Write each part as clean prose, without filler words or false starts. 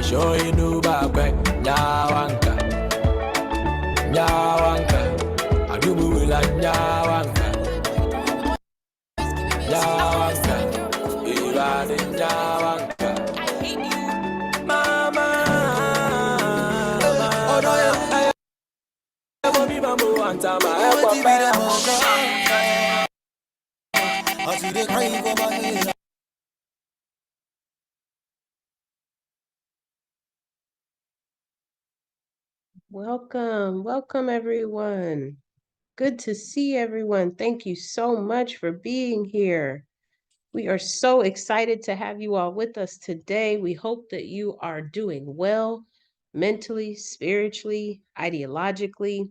show you no back, Nyawanka, Nyawanka, I do move like Nyawanka, Nyawanka, you are the Nyawanka. Mama, oh no, I want me, Mama, one time, I want to be Welcome everyone. Good to see everyone. Thank you so much for being here. We are so excited to have you all with us today. We hope that you are doing well mentally, spiritually, ideologically,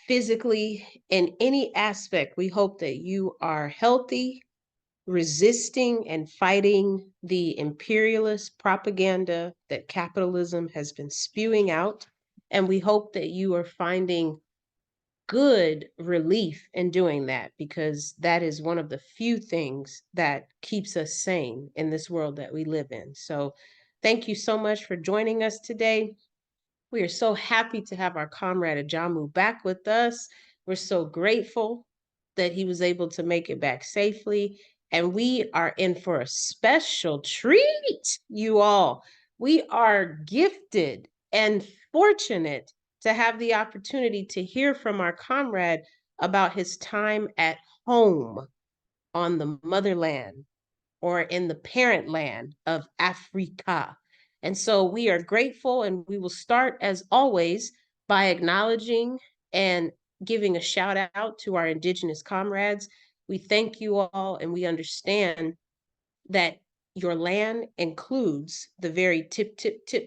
physically, in any aspect. We hope that you are healthy, resisting and fighting the imperialist propaganda that capitalism has been spewing out. And we hope that you are finding good relief in doing that, because that is one of the few things that keeps us sane in this world that we live in. So thank you so much for joining us today. We are so happy to have our comrade Ajamu back with us. We're so grateful that he was able to make it back safely. And we are in for a special treat, you all. We are gifted and fortunate to have the opportunity to hear from our comrade about his time at home on the motherland, or in the parent land of Africa. And so we are grateful, and we will start, as always, by acknowledging and giving a shout out to our Indigenous comrades. We thank you all, and we understand that your land includes the very tip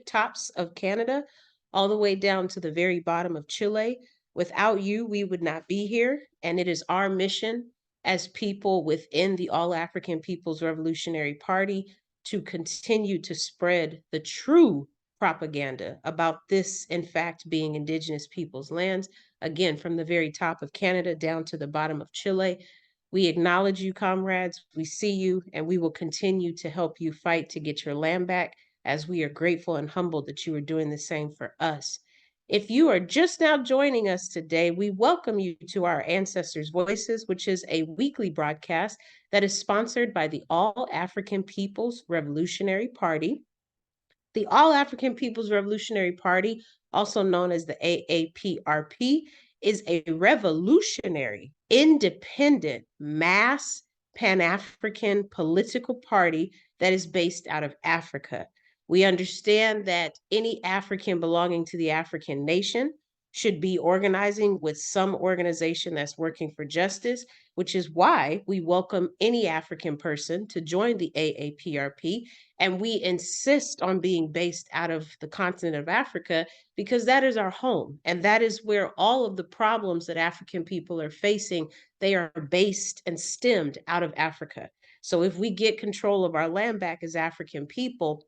tops of Canada, all the way down to the very bottom of Chile. Without you, we would not be here. And it is our mission as people within the All African People's Revolutionary Party to continue to spread the true propaganda about this, in fact, being Indigenous people's lands, again, from the very top of Canada down to the bottom of Chile. We acknowledge you, comrades. We see you, and we will continue to help you fight to get your land back, as we are grateful and humbled that you are doing the same for us. If you are just now joining us today, we welcome you to our Ancestors Voices, which is a weekly broadcast that is sponsored by the All African People's Revolutionary Party. The All African People's Revolutionary Party, also known as the A-APRP, is a revolutionary, independent, mass Pan-African political party that is based out of Africa. We understand that any African belonging to the African nation should be organizing with some organization that's working for justice, which is why we welcome any African person to join the A-APRP. And we insist on being based out of the continent of Africa, because that is our home. And that is where all of the problems that African people are facing, they are based and stemmed out of Africa. So if we get control of our land back as African people,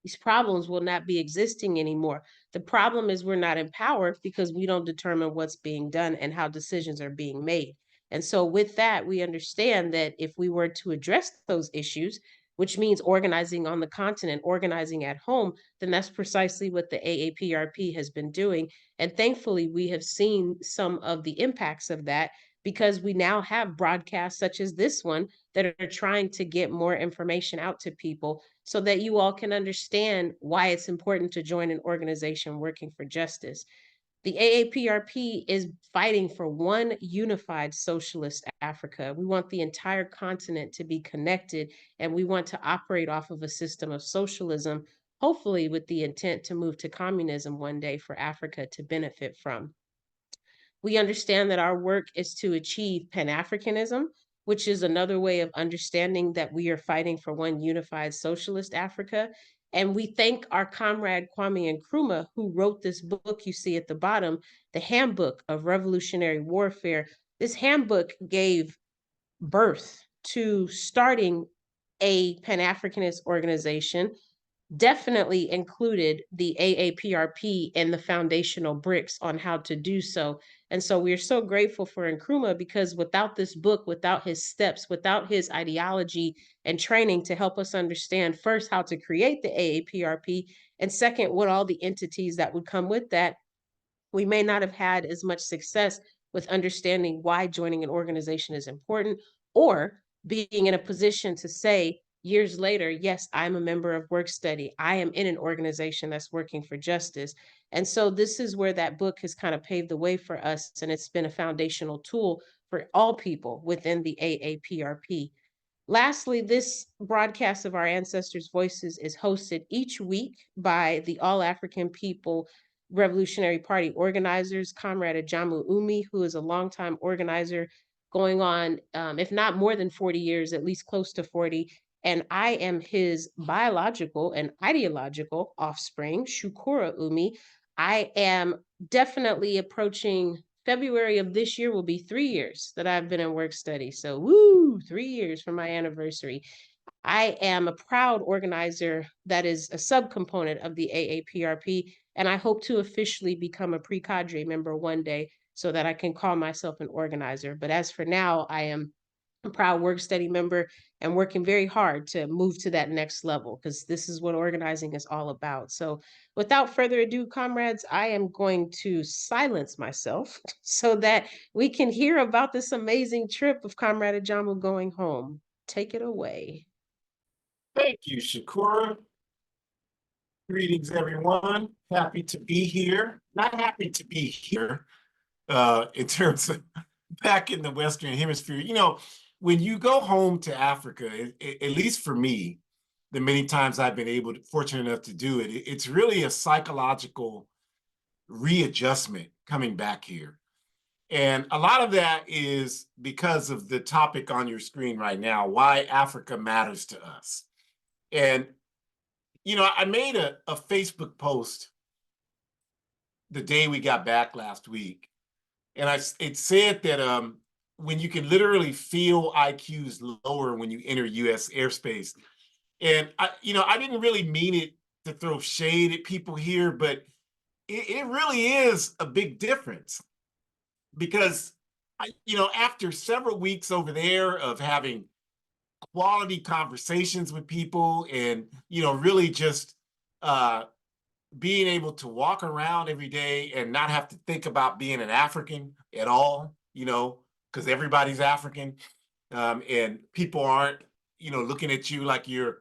these problems will not be existing anymore. The problem is we're not empowered because we don't determine what's being done and how decisions are being made. And so with that, we understand that if we were to address those issues, which means organizing on the continent, organizing at home, then that's precisely what the A-APRP has been doing. And thankfully, we have seen some of the impacts of that, because we now have broadcasts such as this one that are trying to get more information out to people so that you all can understand why it's important to join an organization working for justice. The A-APRP is fighting for one unified socialist Africa. We want the entire continent to be connected, and we want to operate off of a system of socialism, hopefully with the intent to move to communism one day for Africa to benefit from. We understand that our work is to achieve Pan-Africanism, which is another way of understanding that we are fighting for one unified socialist Africa. And we thank our comrade Kwame Nkrumah, who wrote this book you see at the bottom, the Handbook of Revolutionary Warfare. This handbook gave birth to starting a Pan-Africanist organization definitely included the A-APRP in the foundational bricks on how to do so. And so we're so grateful for Nkrumah, because without this book, without his steps, without his ideology and training to help us understand first how to create the A-APRP, and second, what all the entities that would come with that, we may not have had as much success with understanding why joining an organization is important, or being in a position to say years later, yes, I'm a member of work study. I am in an organization that's working for justice. And so this is where that book has kind of paved the way for us. And it's been a foundational tool for all people within the A-APRP. Lastly, this broadcast of our ancestors' voices is hosted each week by the All African People Revolutionary Party organizers, Comrade Ajamu Umi, who is a longtime organizer going on, if not more than 40 years, at least close to 40. And I am his biological and ideological offspring, Shukura Umi. I am definitely approaching February of this year will be 3 years that I've been in work study. So, woo, 3 years for my anniversary. I am a proud organizer that is a subcomponent of the A-APRP, and I hope to officially become a pre-cadre member one day so that I can call myself an organizer. But as for now, I am a proud work study member and working very hard to move to that next level, because this is what organizing is all about. So without further ado, comrades, I am going to silence myself so that we can hear about this amazing trip of Comrade Ajamu going home. Take it away. Thank you, Shakura. Greetings, everyone. Happy to be here. Not happy to be here in terms of back in the Western Hemisphere. You know, when you go home to Africa, at least for me, the many times I've been fortunate enough to do it, it's really a psychological readjustment coming back here. And a lot of that is because of the topic on your screen right now, why Africa matters to us. And you know, I made a Facebook post the day we got back last week, and it said that when you can literally feel IQs lower when you enter U.S. airspace, and I didn't really mean it to throw shade at people here, but it really is a big difference because after several weeks over there of having quality conversations with people and really just being able to walk around every day and not have to think about being an African at all, because everybody's African, and people aren't looking at you like you're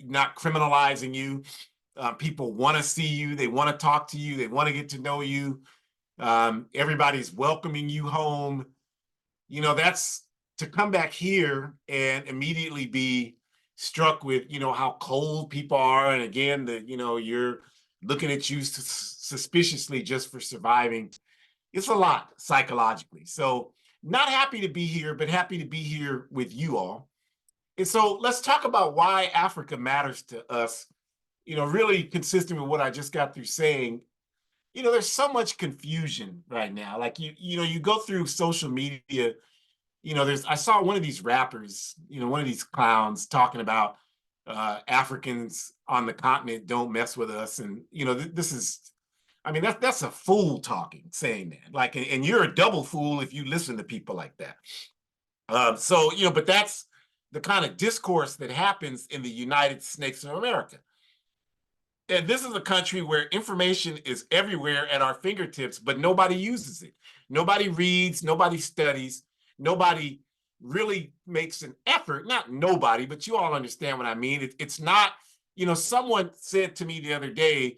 not criminalizing you. People want to see you, they want to talk to you, they want to get to know you. Everybody's welcoming you home. That's to come back here and immediately be struck with, how cold people are. And again, you're looking at you suspiciously just for surviving. It's a lot psychologically. So not happy to be here, but happy to be here with you all. And so let's talk about why Africa matters to us, really consistent with what I just got through saying. There's so much confusion right now. Like, you go through social media, I saw one of these rappers, one of these clowns talking about Africans on the continent don't mess with us. And, this is, that's a fool talking, saying that. Like, and you're a double fool if you listen to people like that. But that's the kind of discourse that happens in the United Snakes of America. And this is a country where information is everywhere at our fingertips, but nobody uses it. Nobody reads, nobody studies, nobody really makes an effort. Not nobody, but you all understand what I mean. It's not, someone said to me the other day,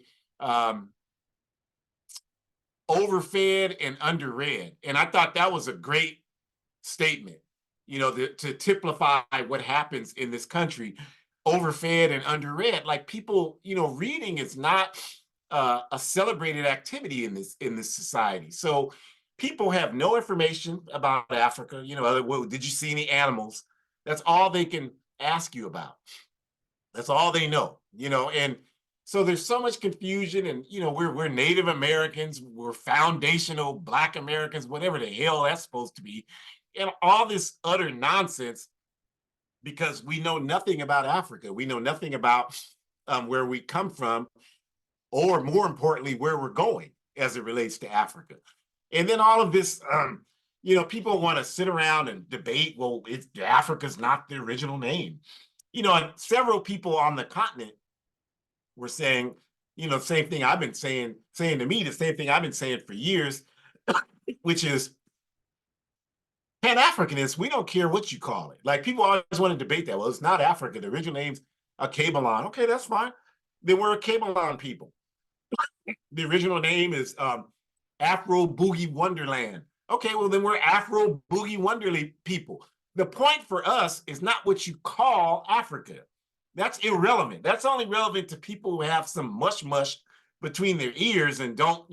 overfed and underread. And I thought that was a great statement, to typify what happens in this country. Overfed and underread. Like people, reading is not a celebrated activity in this society. So people have no information about Africa. Well, did you see any animals? That's all they can ask you about. That's all they know. And so there's so much confusion. And we're Native Americans, we're foundational Black Americans, whatever the hell that's supposed to be, and all this utter nonsense. Because we know nothing about Africa. We know nothing about where we come from, or more importantly, where we're going as it relates to Africa. And then all of this, people want to sit around and debate, well, Africa's not the original name. And several people on the continent were saying, same thing I've been saying to me, the same thing I've been saying for years, which is Pan-Africanists, we don't care what you call it. Like, people always want to debate that. Well, it's not Africa. The original name's a Cabalon. Okay, that's fine. Then we're a Cabalon people. The original name is Afro Boogie Wonderland. Okay, well, then we're Afro Boogie Wonderland people. The point for us is not what you call Africa. That's irrelevant. That's only relevant to people who have some mush between their ears and don't,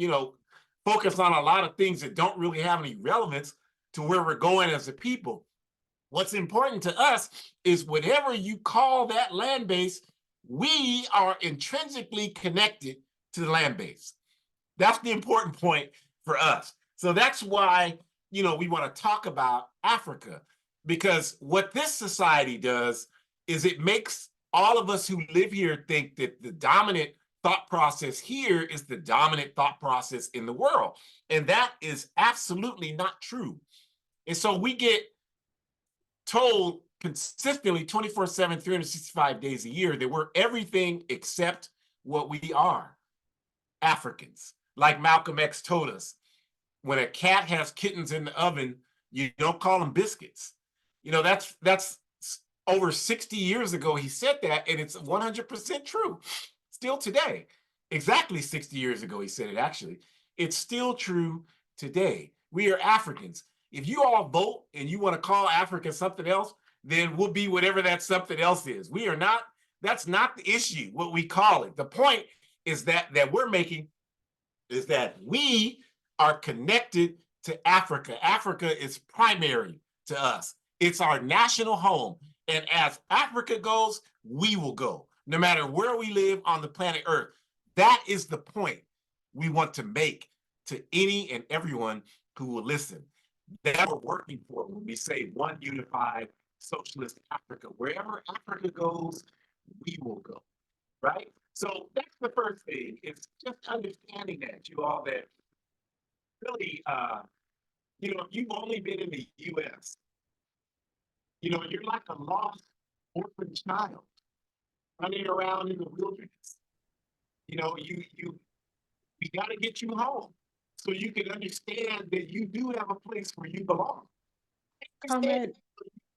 focus on a lot of things that don't really have any relevance to where we're going as a people. What's important to us is whatever you call that land base, we are intrinsically connected to the land base. That's the important point for us. So that's why, we want to talk about Africa, because what this society does is it makes all of us who live here think that the dominant thought process here is the dominant thought process in the world. And that is absolutely not true. And so we get told consistently 24/7, 365 days a year that we're everything except what we are, Africans. Like Malcolm X told us, when a cat has kittens in the oven, you don't call them biscuits. That's over 60 years ago he said that, and it's 100% true. Still today. Exactly 60 years ago he said it, actually. It's still true today. We are Africans. If you all vote and you want to call Africa something else, then we'll be whatever that something else is. We are not, that's not the issue, what we call it. The point is that we're making is that we are connected to Africa. Africa is primary to us. It's our national home. And as Africa goes, we will go, no matter where we live on the planet Earth. That is the point we want to make to any and everyone who will listen. That we're working for when we say one unified socialist Africa. Wherever Africa goes, we will go, right? So that's the first thing. It's just understanding that really, you've only been in the U.S. You're like a lost orphan child running around in the wilderness. We got to get you home so you can understand that you do have a place where you belong. Comrade.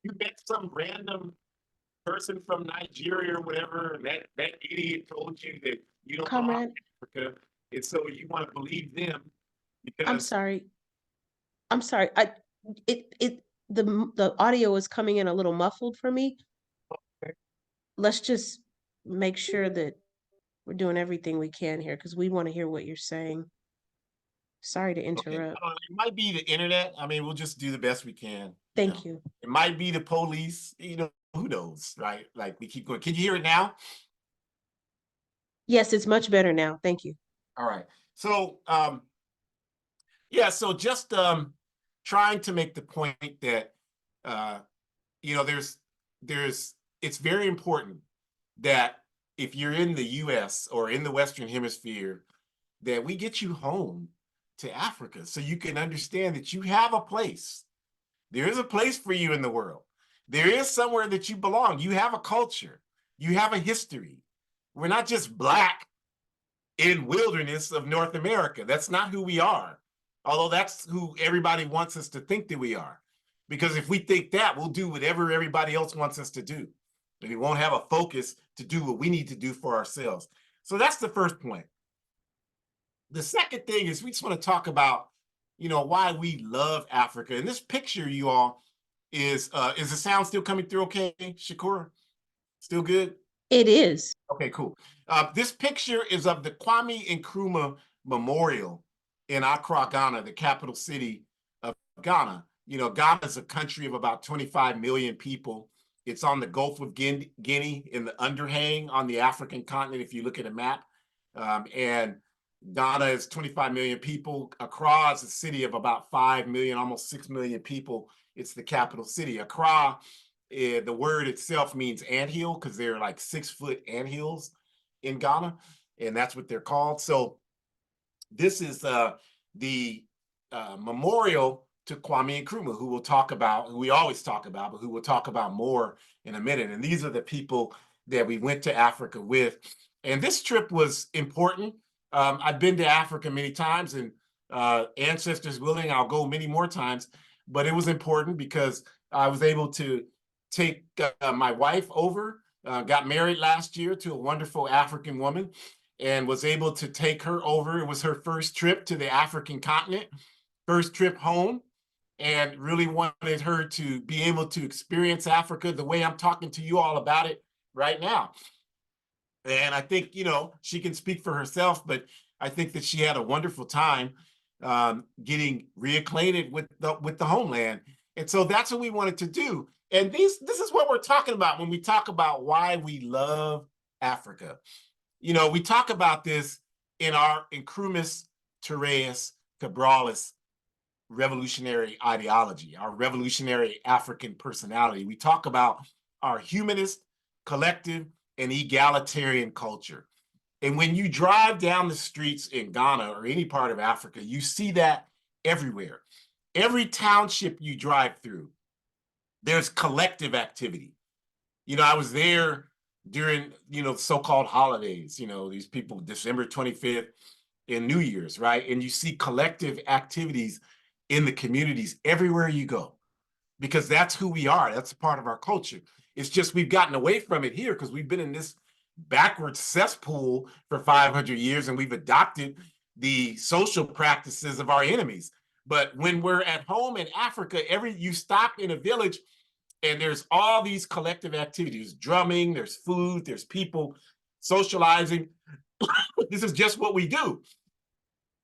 You met some random person from Nigeria or whatever, and that idiot told you that you don't belong in Africa, and so you want to believe them because I'm sorry. The audio is coming in a little muffled for me. Okay. Let's just make sure that we're doing everything we can here, because we want to hear what you're saying. Sorry to interrupt. It might be the internet. I mean, we'll just do the best we can. Thank you. It might be the police. Who knows, right? Like, we keep going. Can you hear it now? Yes, it's much better now. Thank you. All right. So, so just trying to make the point that it's very important that if you're in the US or in the Western Hemisphere, that we get you home to Africa so you can understand that you have a place. There is a place for you in the world. There is somewhere that you belong. You have a culture. You have a history. We're not just Black in wilderness of North America. That's not who we are. Although that's who everybody wants us to think that we are. Because if we think that, we'll do whatever everybody else wants us to do. And we won't have a focus to do what we need to do for ourselves. So that's the first point. The second thing is we just want to talk about, why we love Africa. And this picture, you all, is the sound still coming through okay, Shakur? Still good? It is. Okay, cool. This picture is of the Kwame Nkrumah Memorial in Accra, Ghana, the capital city of Ghana. Ghana is a country of about 25 million people. It's on the Gulf of Guinea in the underhang on the African continent, if you look at a map. And Ghana is 25 million people. Accra is a city of about 5 million, almost 6 million people. It's the capital city. Accra, the word itself means anthill because they're like 6-foot anthills. in Ghana, and that's what they're called. So this is the memorial to Kwame Nkrumah, who we always talk about, but who we'll talk about more in a minute. And these are the people that we went to Africa with. And this trip was important. I've been to Africa many times, and ancestors willing, I'll go many more times. But it was important because I was able to take my wife over, got married last year to a wonderful African woman, and was able to take her over. It was her first trip to the African continent, first trip home, and really wanted her to be able to experience Africa the way I'm talking to you all about it right now. And I think, she can speak for herself, but I think that she had a wonderful time getting reacquainted with the homeland. And so that's what we wanted to do. And this is what we're talking about when we talk about why we love Africa. We talk about this in our Nkrumah's Tereus Cabrales revolutionary ideology, our revolutionary African personality. We talk about our humanist, collective, and egalitarian culture. And when you drive down the streets in Ghana or any part of Africa, you see that everywhere. Every township you drive through, there's collective activity. I was there during, so-called holidays, these people, December 25th and New Year's, right? And you see collective activities in the communities everywhere you go, because that's who we are. That's a part of our culture. It's just we've gotten away from it here because we've been in this backwards cesspool for 500 years and we've adopted the social practices of our enemies. But when we're at home in Africa, you stop in a village and there's all these collective activities, drumming, there's food, there's people socializing. This is just what we do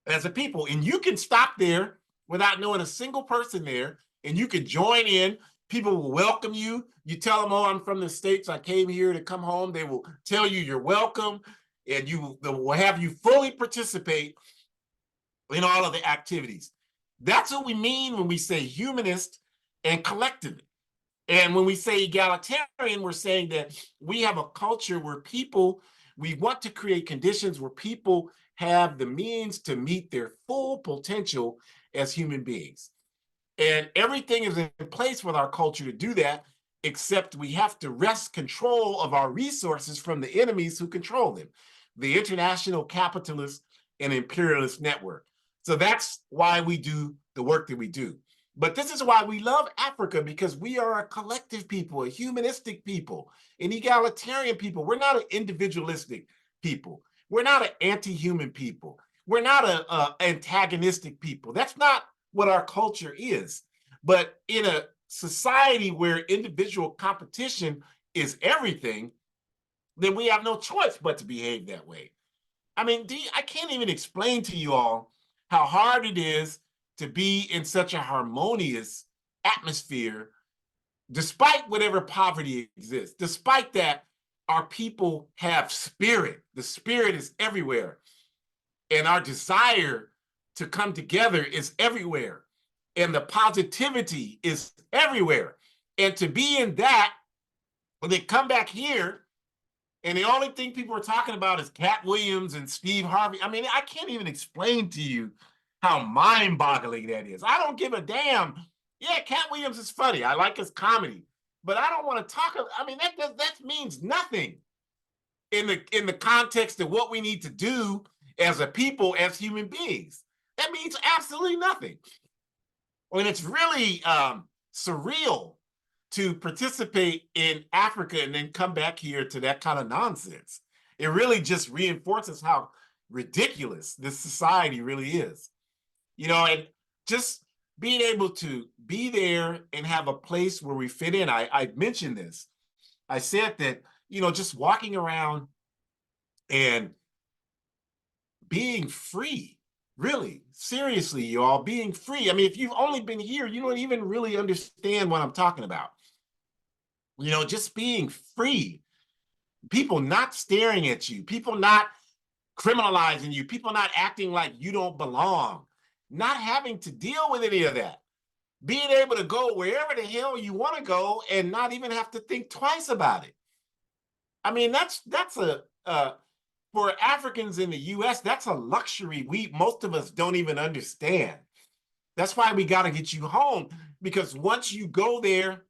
as a people. And you can stop there without knowing a single person there, and you can join in. People will welcome you. You tell them, I'm from the States, I came here to come home. They will tell you you're welcome, and they will have you fully participate in all of the activities. That's what we mean when we say humanist and collectivist. And when we say egalitarian, we're saying that we have a culture where we want to create conditions where people have the means to meet their full potential as human beings. And everything is in place with our culture to do that, except we have to wrest control of our resources from the enemies who control them, the international capitalist and imperialist network. So that's why we do the work that we do. But this is why we love Africa, because we are a collective people, a humanistic people, an egalitarian people. We're not an individualistic people. We're not an anti-human people. We're not an antagonistic people. That's not what our culture is. But in a society where individual competition is everything, then we have no choice but to behave that way. I mean, I can't even explain to you all how hard it is to be in such a harmonious atmosphere, despite whatever poverty exists. Despite that, our people have spirit. The spirit is everywhere. And our desire to come together is everywhere. And the positivity is everywhere. And to be in that, when they come back here, and the only thing people are talking about is Cat Williams and Steve Harvey. I mean, I can't even explain to you how mind-boggling that is. I don't give a damn. Yeah, Cat Williams is funny. I like his comedy. But I don't want to talk. I mean, that means nothing in the context of what we need to do as a people, as human beings. That means absolutely nothing. And it's really surreal to participate in Africa and then come back here to that kind of nonsense. It really just reinforces how ridiculous this society really is. And just being able to be there and have a place where we fit in. I mentioned this. I said that, just walking around and being free, really, seriously, you all, being free. I mean, if you've only been here, you don't even really understand what I'm talking about. Just being free, people not staring at you, people not criminalizing you, people not acting like you don't belong, not having to deal with any of that, being able to go wherever the hell you want to go and not even have to think twice about it. I mean, that's for Africans in the US, that's a luxury most of us don't even understand. That's why we got to get you home, because once you go there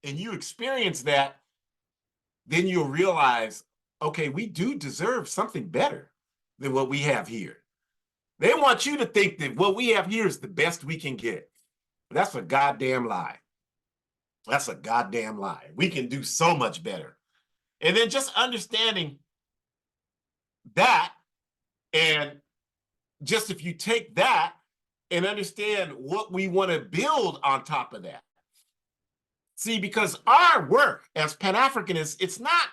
and you experience that, then you'll realize, okay, we do deserve something better than what we have here. They want you to think that what we have here is the best we can get. That's a goddamn lie. That's a goddamn lie. We can do so much better. And then just understanding that, and just if you take that and understand what we want to build on top of that. See, because our work as Pan-Africanists, it's not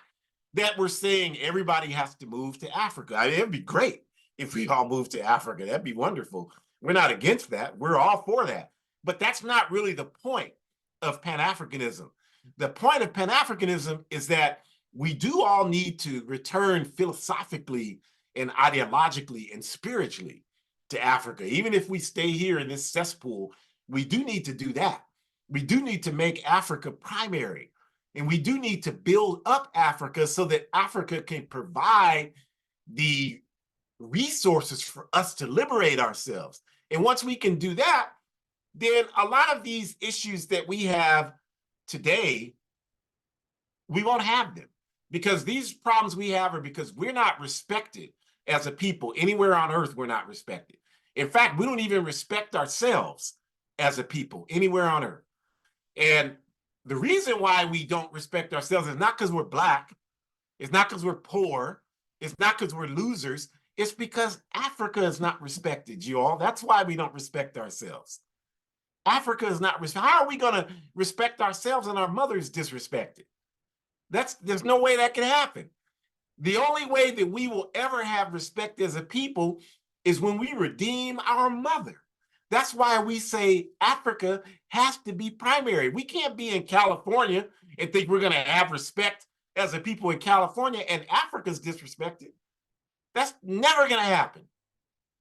that we're saying everybody has to move to Africa. I mean, it'd be great if we all moved to Africa. That'd be wonderful. We're not against that. We're all for that. But that's not really the point of Pan-Africanism. The point of Pan-Africanism is that we do all need to return philosophically and ideologically and spiritually to Africa. Even if we stay here in this cesspool, we do need to do that. We do need to make Africa primary. And we do need to build up Africa so that Africa can provide the resources for us to liberate ourselves. And once we can do that, then a lot of these issues that we have today, we won't have them. Because these problems we have are because we're not respected as a people. Anywhere on earth, we're not respected. In fact, we don't even respect ourselves as a people anywhere on earth. And the reason why we don't respect ourselves is not because we're Black. It's not because we're poor. It's not because we're losers. It's because Africa is not respected, you all. That's why we don't respect ourselves. Africa is not respected. How are we going to respect ourselves and our mother is disrespected? There's no way that can happen. The only way that we will ever have respect as a people is when we redeem our mother. That's why we say Africa has to be primary. We can't be in California and think we're going to have respect as a people in California and Africa's disrespected. That's never going to happen.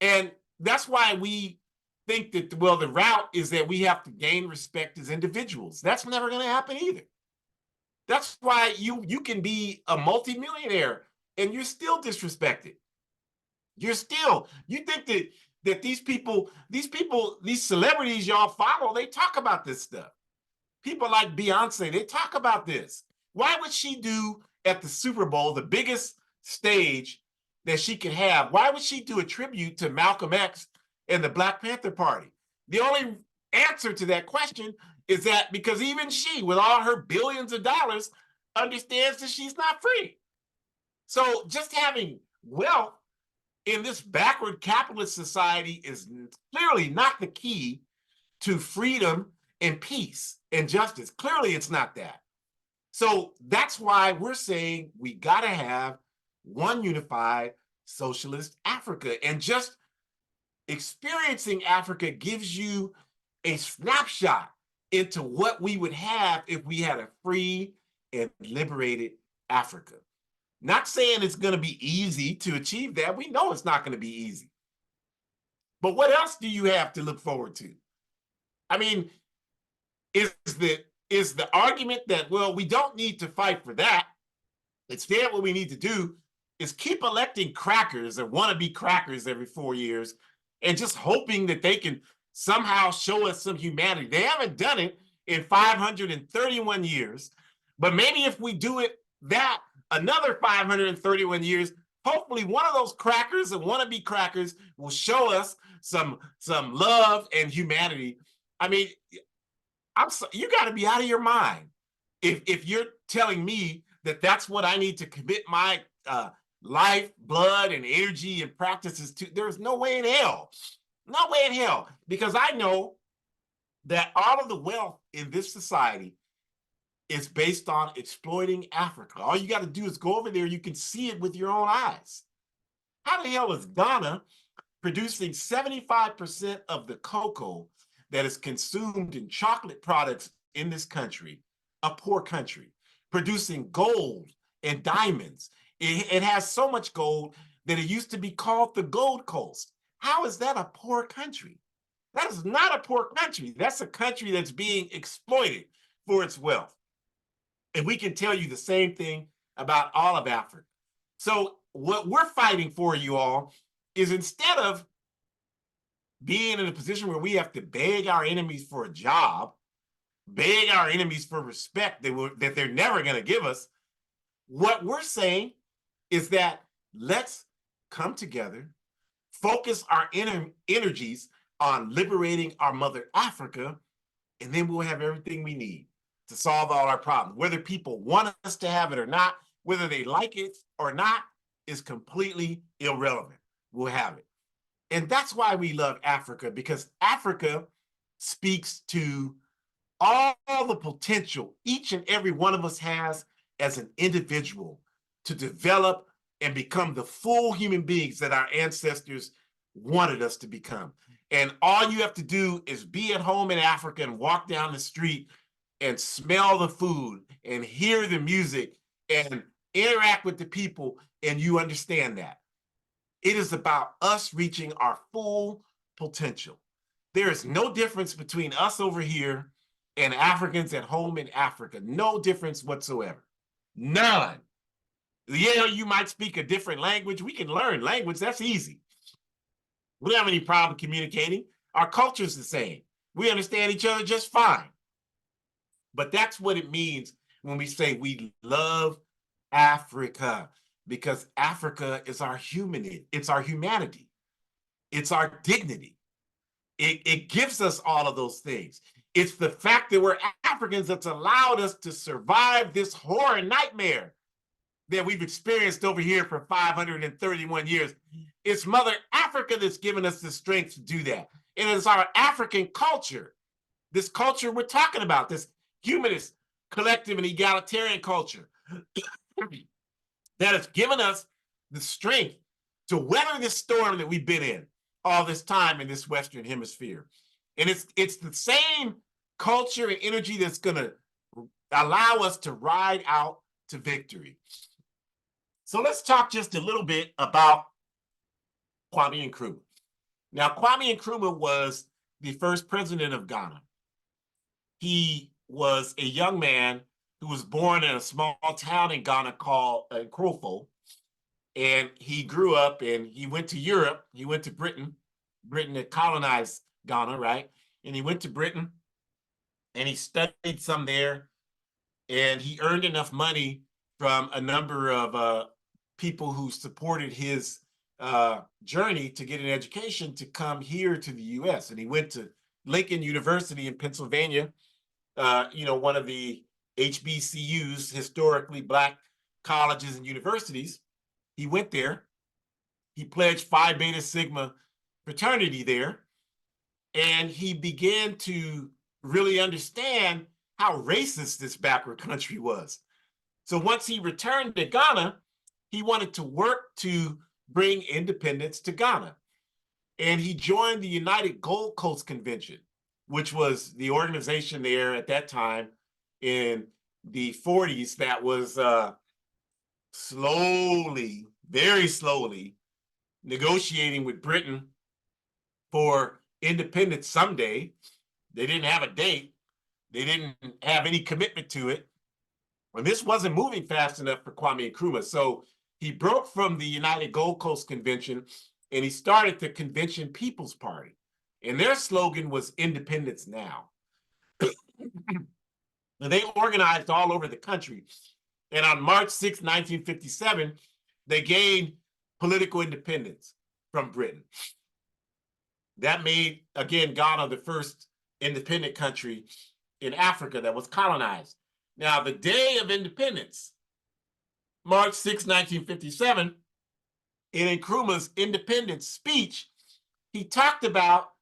And that's why we think that, well, the route is that we have to gain respect as individuals. That's never going to happen either. That's why you can be a multimillionaire and you're still disrespected. You think that these celebrities y'all follow, they talk about this stuff. People like Beyonce, they talk about this. Why would she do at the Super Bowl, the biggest stage that she could have, why would she do a tribute to Malcolm X and the Black Panther Party? The only answer to that question is that because even she, with all her billions of dollars, understands that she's not free. So just having wealth in this backward capitalist society is clearly not the key to freedom and peace and justice. Clearly, it's not that. So that's why we're saying we got to have one unified socialist Africa. And just experiencing Africa gives you a snapshot into what we would have if we had a free and liberated Africa. Not saying it's going to be easy to achieve that. We know it's not going to be easy. But what else do you have to look forward to? I mean, is the argument that, well, we don't need to fight for that. Instead, what we need to do is keep electing crackers or wannabe crackers every 4 years and just hoping that they can somehow show us some humanity. They haven't done it in 531 years. But maybe if we do it another 531 years, hopefully one of those crackers and wannabe crackers will show us some love and humanity. I mean, you got to be out of your mind if you're telling me that that's what I need to commit my life, blood, and energy and practices to. There's no way in hell. No way in hell. Because I know that all of the wealth in this society is based on exploiting Africa. All you got to do is go over there. You can see it with your own eyes. How the hell is Ghana producing 75% of the cocoa that is consumed in chocolate products in this country, a poor country, producing gold and diamonds? It has so much gold that it used to be called the Gold Coast. How is that a poor country? That is not a poor country. That's a country that's being exploited for its wealth. And we can tell you the same thing about all of Africa. So what we're fighting for, you all, is instead of being in a position where we have to beg our enemies for a job, beg our enemies for respect that they're never going to give us, what we're saying is that let's come together, focus our energies on liberating our mother Africa, and then we'll have everything we need to solve all our problems. Whether people want us to have it or not, whether they like it or not, is completely irrelevant. We'll have it. And that's why we love Africa, because Africa speaks to all the potential each and every one of us has as an individual to develop and become the full human beings that our ancestors wanted us to become. And all you have to do is be at home in Africa and walk down the street and smell the food and hear the music and interact with the people, and you understand that. It is about us reaching our full potential. There is no difference between us over here and Africans at home in Africa. No difference whatsoever. None. Yeah, you might speak a different language. We can learn language. That's easy. We don't have any problem communicating. Our culture is the same. We understand each other just fine. But that's what it means when we say we love Africa, because Africa is our humanity. It's our humanity. It's our dignity. It gives us all of those things. It's the fact that we're Africans that's allowed us to survive this horror nightmare that we've experienced over here for 531 years. It's Mother Africa that's given us the strength to do that. And it's our African culture, this culture we're talking about, this humanist, collective, and egalitarian culture that has given us the strength to weather this storm that we've been in all this time in this Western hemisphere. And it's the same culture and energy that's going to allow us to ride out to victory. So let's talk just a little bit about Kwame Nkrumah. Now, Kwame Nkrumah was the first president of Ghana. He was a young man who was born in a small town in Ghana called Nkrofo. And he grew up and he went to Europe. He went to Britain. Britain had colonized Ghana, right? And he went to Britain and he studied some there. And he earned enough money from a number of people who supported his journey to get an education to come here to the US. And he went to Lincoln University in Pennsylvania, one of the HBCUs, historically Black colleges and universities. He went there. He pledged Phi Beta Sigma fraternity there. And he began to really understand how racist this backward country was. So once he returned to Ghana, he wanted to work to bring independence to Ghana. And he joined the United Gold Coast Convention, which was the organization there at that time in the 40s that was slowly, very slowly, negotiating with Britain for independence someday. They didn't have a date. They didn't have any commitment to it. And this wasn't moving fast enough for Kwame Nkrumah. So he broke from the United Gold Coast Convention and he started the Convention People's Party. And their slogan was Independence Now. And they organized all over the country. And on March 6, 1957, they gained political independence from Britain. That made, again, Ghana the first independent country in Africa that was colonized. Now, the day of independence, March 6, 1957, in Nkrumah's independence speech, he talked about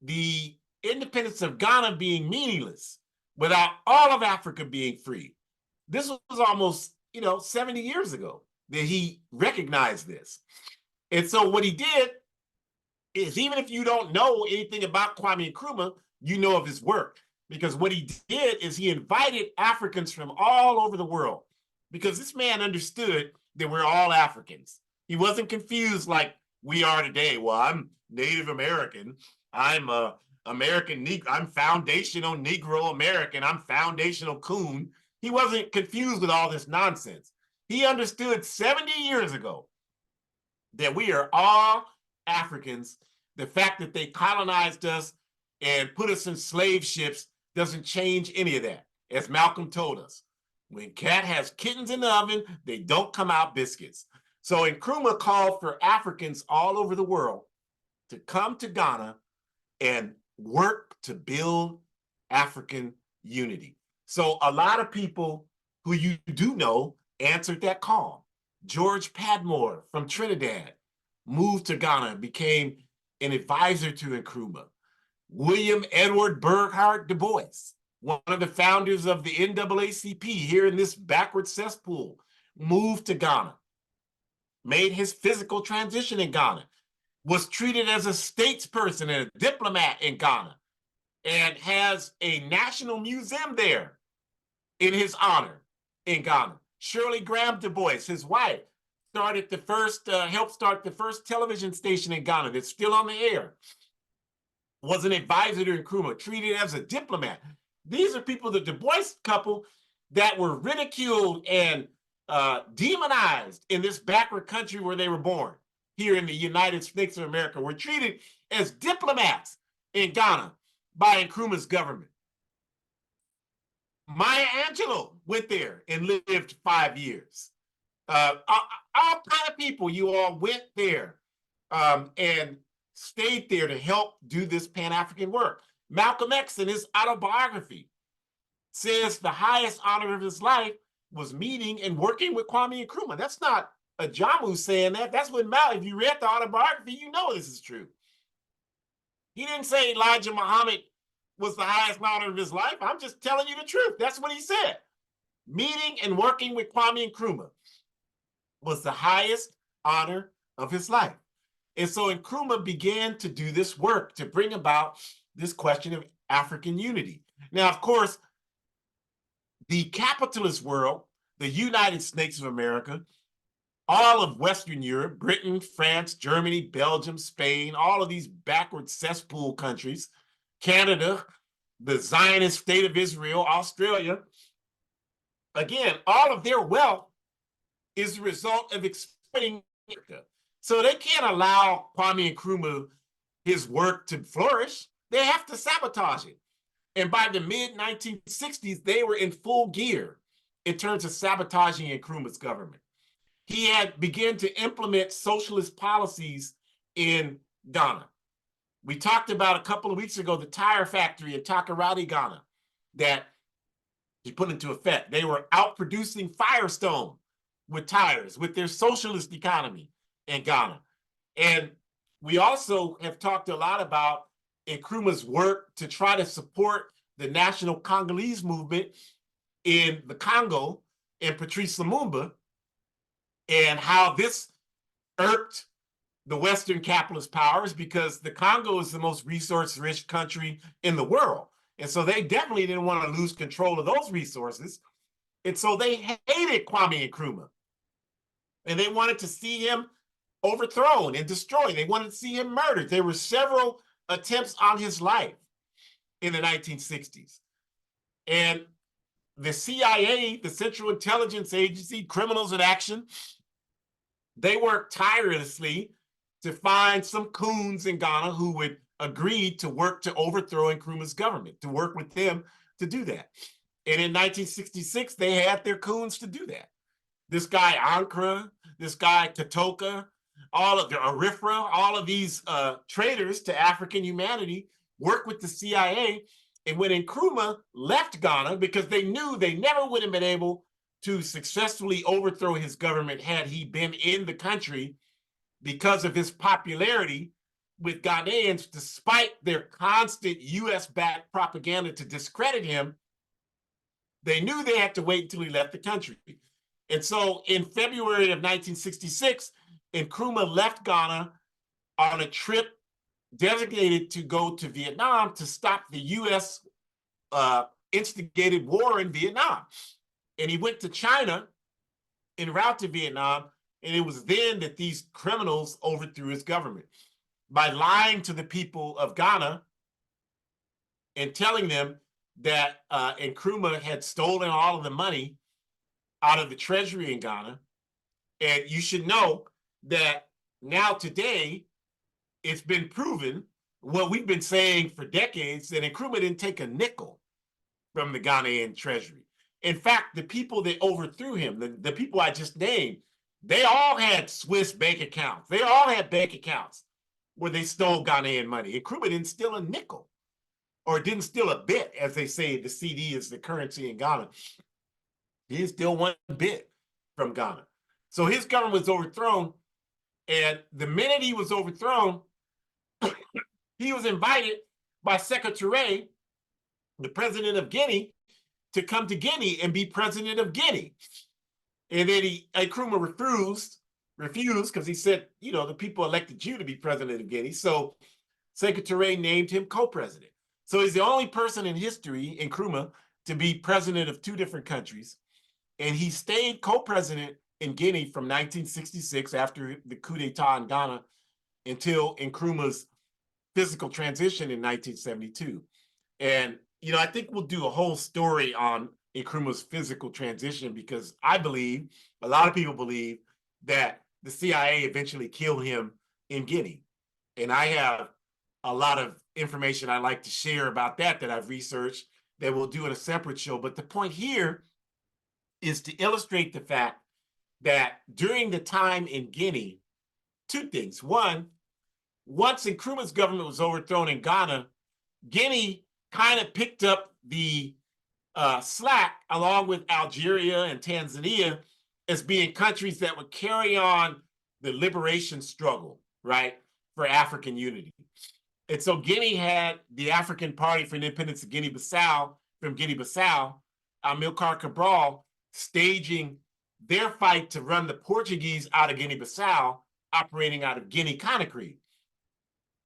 the independence of Ghana being meaningless without all of Africa being free. This was almost, 70 years ago that he recognized this. And so what he did is, even if you don't know anything about Kwame Nkrumah, you know of his work. Because what he did is he invited Africans from all over the world, because this man understood that we're all Africans. He wasn't confused like we are today. Well, I'm Native American. I'm American Negro. I'm foundational Negro American. I'm foundational Coon. He wasn't confused with all this nonsense. He understood 70 years ago that we are all Africans. The fact that they colonized us and put us in slave ships doesn't change any of that. As Malcolm told us, when cat has kittens in the oven, they don't come out biscuits. So Nkrumah called for Africans all over the world to come to Ghana and work to build African unity. So a lot of people who you do know answered that call. George Padmore from Trinidad moved to Ghana and became an advisor to Nkrumah. William Edward Burghardt Du Bois, one of the founders of the NAACP here in this backward cesspool, moved to Ghana, made his physical transition in Ghana, was treated as a statesperson and a diplomat in Ghana, and has a national museum there in his honor in Ghana. Shirley Graham Du Bois, his wife, started the first, helped start the first television station in Ghana that's still on the air, was an advisor to Nkrumah, treated as a diplomat. These are people, the Du Bois couple, that were ridiculed and demonized in this backward country where they were born, here in the United States of America, were treated as diplomats in Ghana by Nkrumah's government. Maya Angelou went there and lived 5 years. All kind of people, you all went there and stayed there to help do this Pan-African work. Malcolm X, in his autobiography, says the highest honor of his life was meeting and working with Kwame Nkrumah. That's not a Jamu saying that. That's what Malcolm, if you read the autobiography, you know this is true. He didn't say Elijah Muhammad was the highest honor of his life. I'm just telling you the truth. That's what he said. Meeting and working with Kwame Nkrumah was the highest honor of his life. And so Nkrumah began to do this work to bring about this question of African unity. Now, of course, the capitalist world, the United States of America, all of Western Europe, Britain, France, Germany, Belgium, Spain, all of these backward cesspool countries, Canada, the Zionist state of Israel, Australia, again, all of their wealth is the result of exploiting Africa. So they can't allow Kwame Nkrumah, his work, to flourish. They have to sabotage it. And by the mid-1960s, they were in full gear in terms of sabotaging Nkrumah's government. He had begun to implement socialist policies in Ghana. We talked about a couple of weeks ago the tire factory in Takoradi, Ghana, that he put into effect. They were outproducing Firestone with tires, with their socialist economy in Ghana. And we also have talked a lot about Nkrumah's work to try to support the national Congolese movement in the Congo and Patrice Lumumba, and how this irked the Western capitalist powers because the Congo is the most resource-rich country in the world. And so they definitely didn't want to lose control of those resources. And so they hated Kwame Nkrumah. And they wanted to see him overthrown and destroyed. They wanted to see him murdered. There were several attempts on his life in the 1960s. And the CIA, the Central Intelligence Agency, Criminals in Action, they worked tirelessly to find some coons in Ghana who would agree to work to overthrow Nkrumah's government, to work with them to do that. And in 1966, they had their coons to do that. This guy Ankara, this guy Katoka, all of the Arifra, all of these traitors to African humanity worked with the CIA. And when Nkrumah left Ghana, because they knew they never would have been able to successfully overthrow his government had he been in the country, because of his popularity with Ghanaians, despite their constant US-backed propaganda to discredit him, they knew they had to wait until he left the country. And so in February of 1966, Nkrumah left Ghana on a trip designated to go to Vietnam to stop the US instigated war in Vietnam. And he went to China en route to Vietnam, and it was then that these criminals overthrew his government by lying to the people of Ghana and telling them that Nkrumah had stolen all of the money out of the treasury in Ghana. And you should know that now today, it's been proven what we've been saying for decades, that Nkrumah didn't take a nickel from the Ghanaian treasury. In fact, the people that overthrew him, the people I just named, they all had Swiss bank accounts. They all had bank accounts where they stole Ghanaian money. Nkrumah didn't steal a nickel, or didn't steal a bit, as they say the CD is the currency in Ghana. He didn't steal one bit from Ghana. So his government was overthrown, and the minute he was overthrown, he was invited by Sékou Touré, the president of Guinea, to come to Guinea and be president of Guinea. And then Nkrumah refused because he said, you know, the people elected you to be president of Guinea. So Sékou Touré named him co-president. So he's the only person in history, Nkrumah, to be president of two different countries. And he stayed co-president in Guinea from 1966, after the coup d'etat in Ghana, until Nkrumah's physical transition in 1972. And, you know, I think we'll do a whole story on Nkrumah's physical transition, because I believe, a lot of people believe, that the CIA eventually killed him in Guinea. And I have a lot of information I like to share about that I've researched, that we'll do in a separate show. But the point here is to illustrate the fact that during the time in Guinea, two things. One, once Nkrumah's government was overthrown in Ghana, Guinea kind of picked up the slack, along with Algeria and Tanzania, as being countries that would carry on the liberation struggle, right, for African unity. And so Guinea had the African Party for Independence of Guinea-Bissau, from Guinea-Bissau, Amilcar Cabral, staging their fight to run the Portuguese out of Guinea-Bissau, operating out of Guinea-Conakry.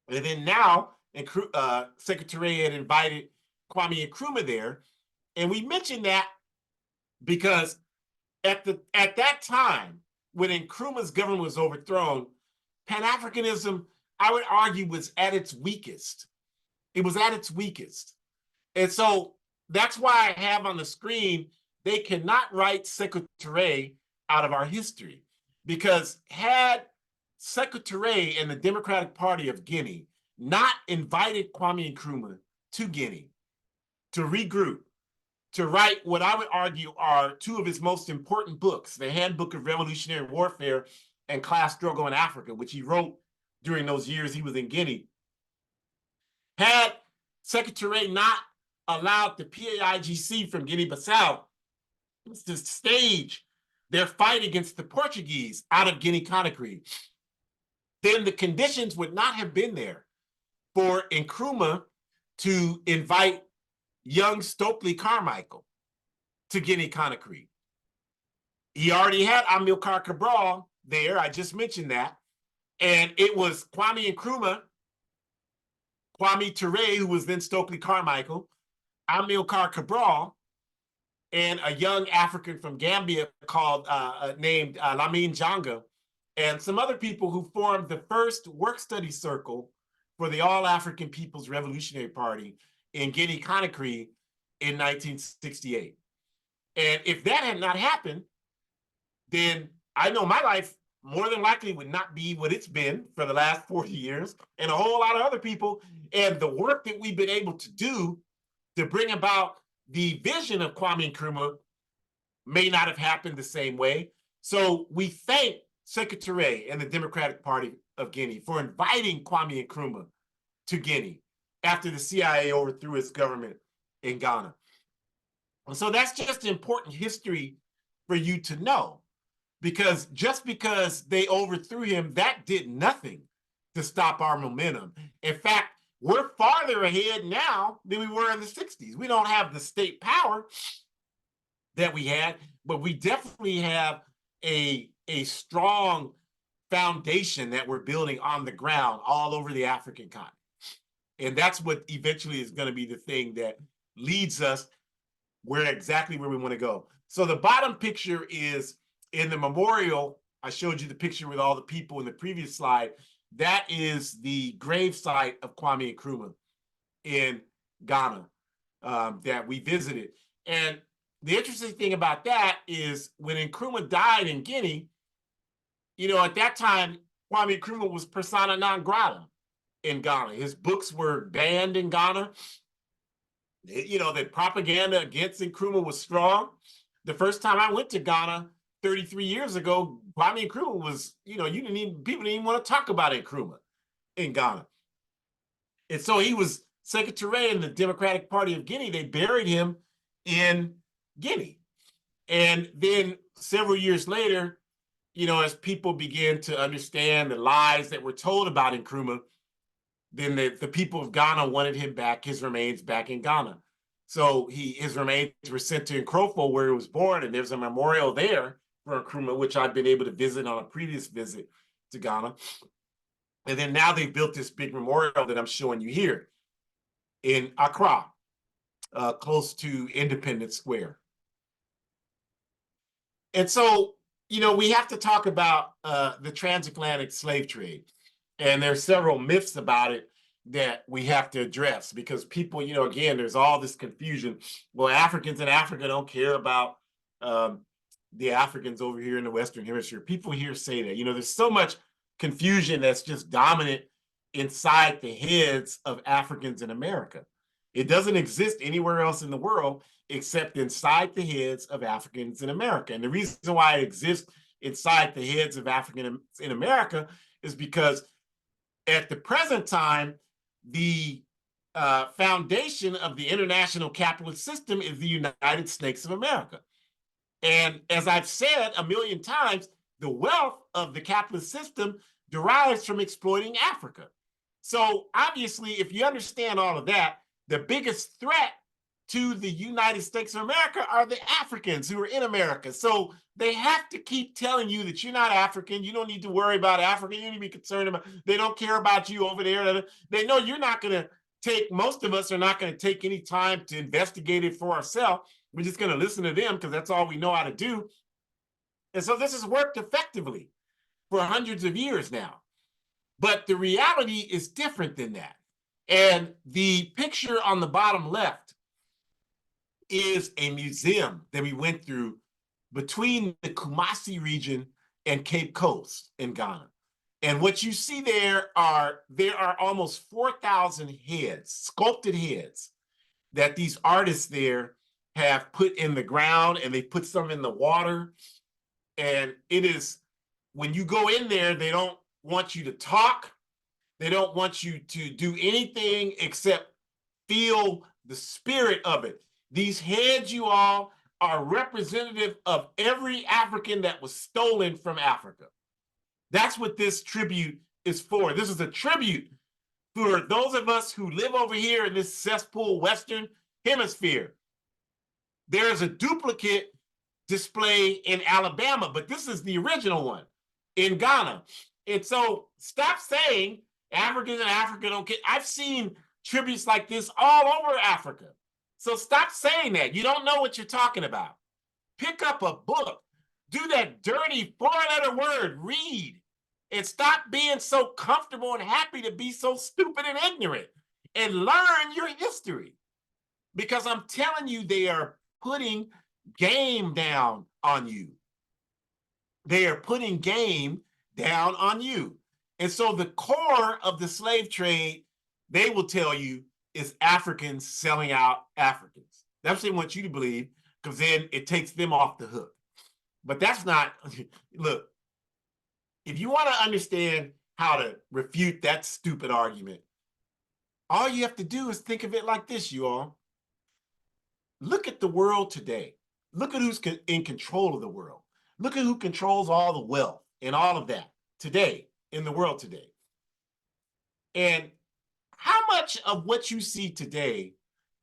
And then now, Sékou Touré had invited Kwame Nkrumah there. And we mentioned that because at that time, when Nkrumah's government was overthrown, Pan-Africanism, I would argue, was at its weakest. It was at its weakest. And so that's why I have on the screen, they cannot write Sékou Touré out of our history. Because had Sékou Touré and the Democratic Party of Guinea not invited Kwame Nkrumah to Guinea to regroup, to write what I would argue are two of his most important books, The Handbook of Revolutionary Warfare and Class Struggle in Africa, which he wrote during those years he was in Guinea. Had Sékou Touré not allowed the PAIGC from Guinea-Bissau to stage their fight against the Portuguese out of Guinea-Conakry, then the conditions would not have been there for Nkrumah to invite young Stokely Carmichael to Guinea-Conakry. He already had Amilcar Cabral there, I just mentioned that, and it was Kwame Nkrumah, Kwame Touré, who was then Stokely Carmichael, Amilcar Cabral, and a young African from Gambia called named Lamine Janga, and some other people who formed the first work-study circle for the All-African People's Revolutionary Party in Guinea-Conakry in 1968. And if that had not happened, then I know my life more than likely would not be what it's been for the last 40 years, and a whole lot of other people. And the work that we've been able to do to bring about the vision of Kwame Nkrumah may not have happened the same way. So we thank Sékou Touré and the Democratic Party of Guinea for inviting Kwame Nkrumah to Guinea after the CIA overthrew its government in Ghana. And so that's just important history for you to know, because just because they overthrew him, that did nothing to stop our momentum. In fact, we're farther ahead now than we were in the 60s. We don't have the state power that we had, but we definitely have a strong foundation that we're building on the ground all over the African continent. And that's what eventually is going to be the thing that leads us exactly where we want to go. So the bottom picture is in the memorial. I showed you the picture with all the people in the previous slide. That is the grave site of Kwame Nkrumah in Ghana that we visited. And the interesting thing about that is when Nkrumah died in Guinea, at that time, Kwame Nkrumah was persona non grata in Ghana. His books were banned in Ghana. The propaganda against Nkrumah was strong. The first time I went to Ghana 33 years ago, Kwame Nkrumah was, people didn't even want to talk about Nkrumah in Ghana. And so he was secretary in the Democratic Party of Guinea. They buried him in Guinea. And then several years later, as people began to understand the lies that were told about Nkrumah, then the people of Ghana wanted him back, his remains back in Ghana. So his remains were sent to Nkrofo, where he was born, and there's a memorial there for Nkrumah, which I've been able to visit on a previous visit to Ghana. And then now they've built this big memorial that I'm showing you here in Accra, close to Independence Square. And so, we have to talk about the transatlantic slave trade. And there's several myths about it that we have to address because people, again, there's all this confusion. Well, Africans in Africa don't care about the Africans over here in the Western Hemisphere. People here say that, there's so much confusion that's just dominant inside the heads of Africans in America. It doesn't exist anywhere else in the world except inside the heads of Africans in America. And the reason why it exists inside the heads of Africans in America is because at the present time, the foundation of the international capitalist system is the United States of America. And as I've said a million times, the wealth of the capitalist system derives from exploiting Africa. So obviously, if you understand all of that, the biggest threat to the United States of America are the Africans who are in America. So they have to keep telling you that you're not African. You don't need to worry about Africa. You don't need to be concerned about, they don't care about you over there. They know you're not going to most of us are not going to take any time to investigate it for ourselves. We're just going to listen to them because that's all we know how to do. And so this has worked effectively for hundreds of years now. But the reality is different than that. And the picture on the bottom left is a museum that we went through between the Kumasi region and Cape Coast in Ghana. And what you see there are almost 4,000 heads, sculpted heads, that these artists there have put in the ground, and they put some in the water. And it is, when you go in there, they don't want you to talk. They don't want you to do anything except feel the spirit of it. These heads, you all, are representative of every African that was stolen from Africa. That's what this tribute is for. This is a tribute for those of us who live over here in this cesspool Western Hemisphere. There's a duplicate display in Alabama, but this is the original one in Ghana. And so stop saying Africans in Africa don't care. I've seen tributes like this all over Africa. So stop saying that. You don't know what you're talking about. Pick up a book. Do that dirty four-letter word, read, and stop being so comfortable and happy to be so stupid and ignorant, and learn your history. Because I'm telling you, they are putting game down on you. They are putting game down on you. And so the core of the slave trade, they will tell you, is Africans selling out Africans. That's what they want you to believe, because then it takes them off the hook. But that's not, look, if you want to understand how to refute that stupid argument, all you have to do is think of it like this, you all. Look at the world today. Look at who's in control of the world. Look at who controls all the wealth and all of that today in the world today. And how much of what you see today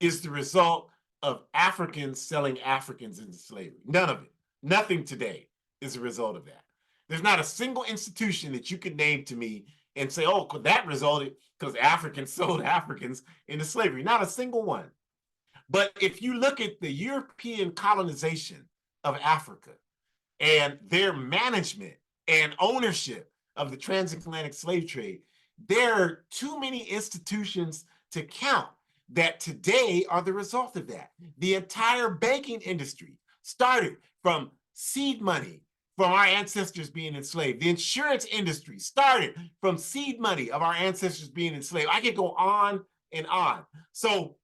is the result of Africans selling Africans into slavery? None of it. Nothing today is a result of that. There's not a single institution that you could name to me and say, oh, that resulted because Africans sold Africans into slavery. Not a single one. But if you look at the European colonization of Africa and their management and ownership of the transatlantic slave trade, there are too many institutions to count. that today are the result of that. The entire banking industry started from seed money from our ancestors being enslaved. The insurance industry started from seed money of our ancestors being enslaved. I could go on and on. So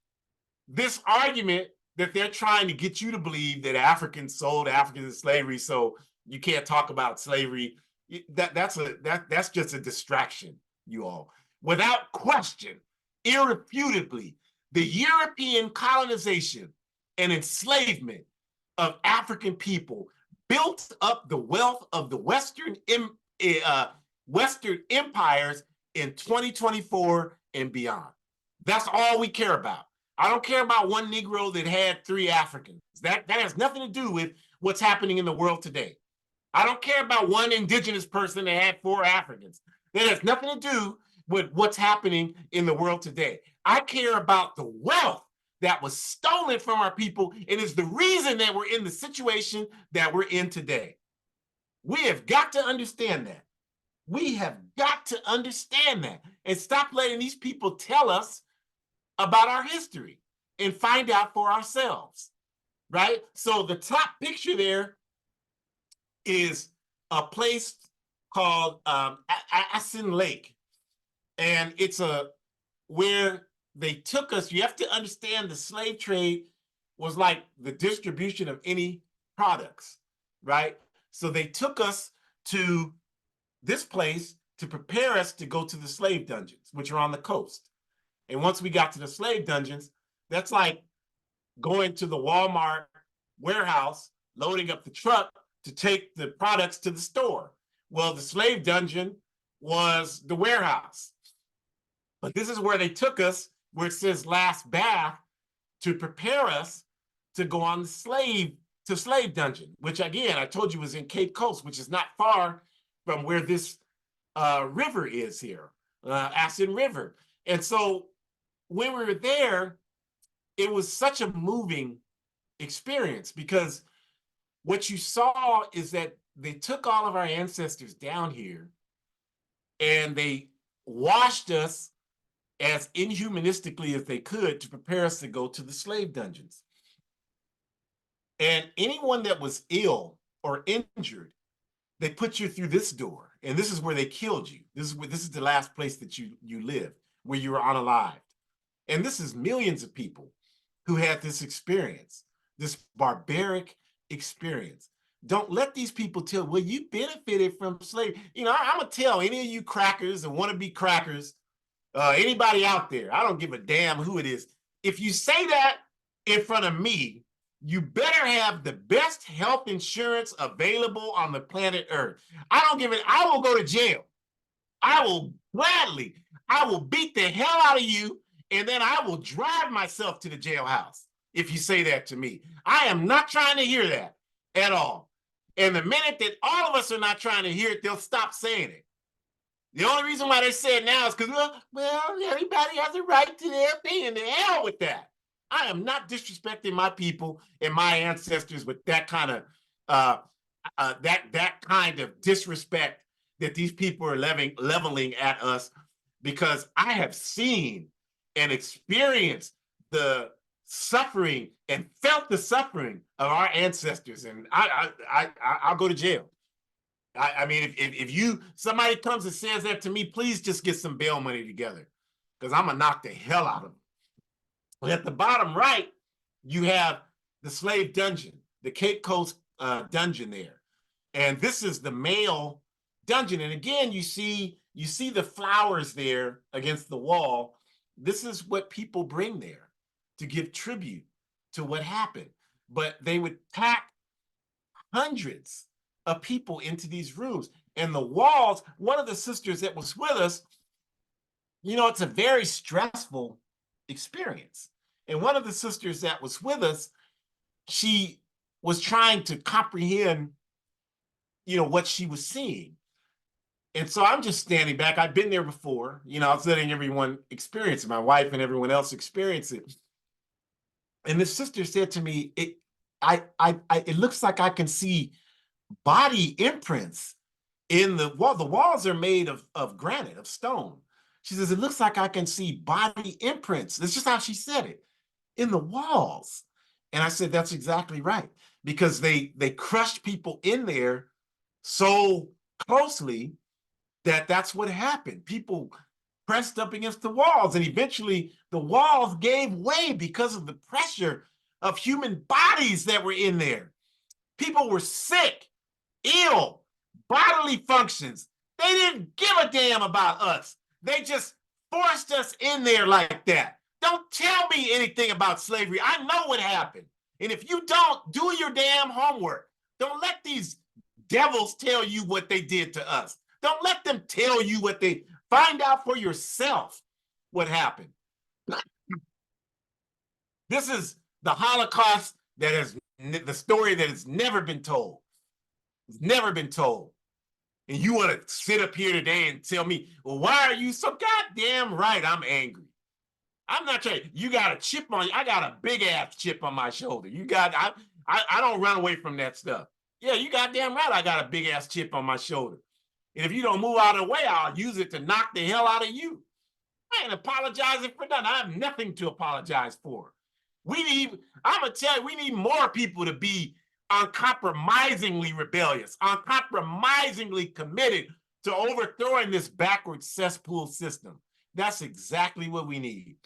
this argument that they're trying to get you to believe that Africans sold Africans in slavery, so you can't talk about slavery, that's just a distraction, you all. Without question, irrefutably, the European colonization and enslavement of African people built up the wealth of the Western empires in 2024 and beyond. That's all we care about. I don't care about one Negro that had 3 Africans. That has nothing to do with what's happening in the world today. I don't care about one indigenous person that had 4 Africans. That has nothing to do with what's happening in the world today. I care about the wealth that was stolen from our people and is the reason that we're in the situation that we're in today. We have got to understand that. We have got to understand that and stop letting these people tell us about our history and find out for ourselves, right? So the top picture there is a place called Asin Lake. And it's where they took us. You have to understand the slave trade was like the distribution of any products, right? So they took us to this place to prepare us to go to the slave dungeons, which are on the coast. And once we got to the slave dungeons, that's like going to the Walmart warehouse, loading up the truck to take the products to the store. Well, the slave dungeon was the warehouse. But this is where they took us, where it says last bath, to prepare us to go on the slave dungeon, which again, I told you was in Cape Coast, which is not far from where this river is here, Asin River. And so when we were there, it was such a moving experience because what you saw is that they took all of our ancestors down here and they washed us as inhumanistically as they could to prepare us to go to the slave dungeons. And anyone that was ill or injured, they put you through this door, and this is where they killed you. This is the last place that you lived, where you were unalived. And this is millions of people who had this experience, this barbaric experience. Don't let these people tell, well, you benefited from slavery. You know, I'm gonna tell any of you crackers and wannabe crackers, anybody out there, I don't give a damn who it is. If you say that in front of me, you better have the best health insurance available on the planet Earth. I don't give it, I will go to jail. I will gladly, I will beat the hell out of you, and then I will drive myself to the jailhouse if you say that to me. I am not trying to hear that at all. And the minute that all of us are not trying to hear it, they'll stop saying it. The only reason why they say it now is because, well, everybody has a right to their opinion. The hell with that. I am not disrespecting my people and my ancestors with that kind of that kind of disrespect that these people are leveling at us, because I have seen and experienced the suffering and felt the suffering of our ancestors, and I'll go to jail. I mean, if somebody comes and says that to me, please just get some bail money together, because I'm gonna knock the hell out of them. But at the bottom right, you have the slave dungeon, the Cape Coast dungeon there, and this is the male dungeon. And again, you see the flowers there against the wall. This is what people bring there to give tribute to what happened. But they would pack hundreds of people into these rooms. And the walls, one of the sisters that was with us, you know, it's a very stressful experience. And one of the sisters that was with us, she was trying to comprehend, you know, what she was seeing. And so I'm just standing back. I've been there before, you know, I was letting everyone experience it, my wife and everyone else experience it. And this sister said to me, it looks like I can see body imprints in the wall. The walls are made of granite, of stone. She says, it looks like I can see body imprints. That's just how she said it, in the walls. And I said, that's exactly right, because they crushed people in there so closely that that's what happened. People pressed up against the walls, and eventually the walls gave way because of the pressure of human bodies that were in there. People were sick, ill, bodily functions. They didn't give a damn about us. They just forced us in there like that. Don't tell me anything about slavery. I know what happened. And if you don't, do your damn homework. Don't let these devils tell you what they did to us. Don't let them tell you what they, find out for yourself what happened. This is the Holocaust that has, the story that has never been told. It's never been told. And you want to sit up here today and tell me, well, why are you so goddamn right? I'm angry. I'm not trying. You got a chip on you. I got a big ass chip on my shoulder. You got, I don't run away from that stuff. Yeah, you goddamn right. I got a big ass chip on my shoulder. And if you don't move out of the way, I'll use it to knock the hell out of you. I ain't apologizing for nothing. I have nothing to apologize for. I'm gonna tell you, we need more people to be uncompromisingly rebellious, uncompromisingly committed to overthrowing this backward cesspool system. That's exactly what we need.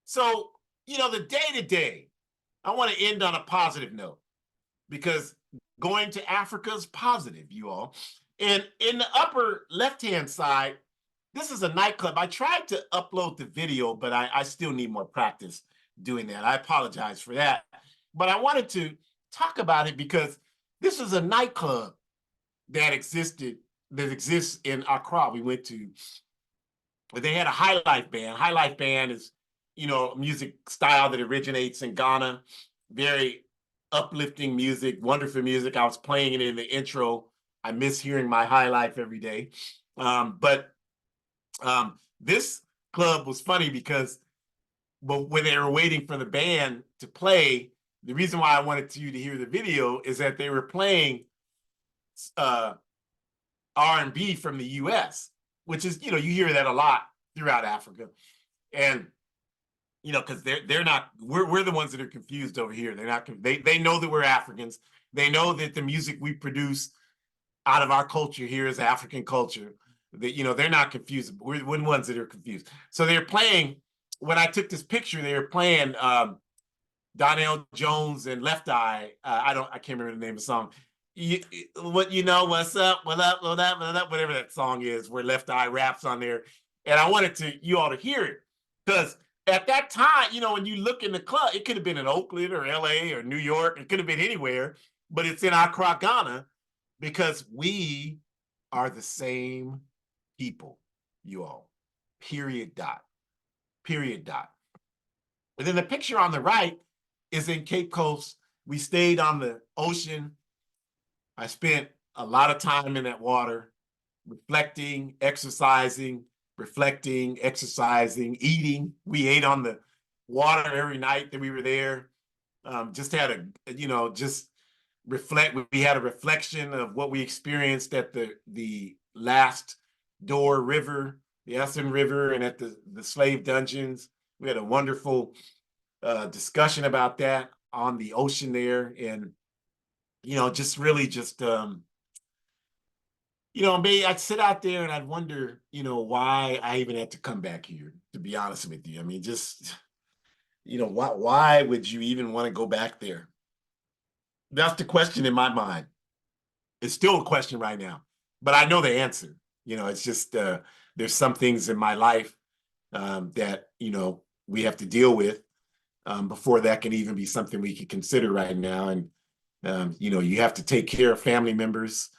So, the day-to-day, I want to end on a positive note, because going to Africa is positive, you all. And in the upper left-hand side, this is a nightclub. I tried to upload the video, but I still need more practice doing that. I apologize for that. But I wanted to talk about it because this is a nightclub that exists in Accra. We went to, they had a high life band. High life band is, a music style that originates in Ghana. Very uplifting music, wonderful music. I was playing it in the intro. I miss hearing my high life every day. This club was funny because when they were waiting for the band to play, the reason why I wanted you to hear the video is that they were playing R&B from the US, which is, you hear that a lot throughout Africa. And, because they're not, we're the ones that are confused over here. They're not, they know that we're Africans. They know that the music we produce out of our culture here is African culture. That, they're not confused. We're the ones that are confused. So they're playing, when I took this picture, they were playing Donnell Jones and Left Eye. I can't remember the name of the song. What's up, what up, what up, what up, whatever that song is, where Left Eye raps on there. And I wanted you all to hear it, because at that time, when you look in the club, it could have been in Oakland or LA or New York. It could have been anywhere, but it's in Accra, Ghana, because we are the same people, you all. Period. Period. And then the picture on the right is in Cape Coast. We stayed on the ocean. I spent a lot of time in that water, reflecting, exercising, eating. We ate on the water every night that we were there. Just had just reflect. We had a reflection of what we experienced at the last Door River, the Essen River, and at the slave dungeons. We had a wonderful discussion about that on the ocean there. And, maybe I'd sit out there and I'd wonder, why I even had to come back here, to be honest with you. I mean, just, why would you even want to go back there? That's the question in my mind. It's still a question right now, but I know the answer. It's just, there's some things in my life that, we have to deal with before that can even be something we can consider right now. And, you have to take care of family members.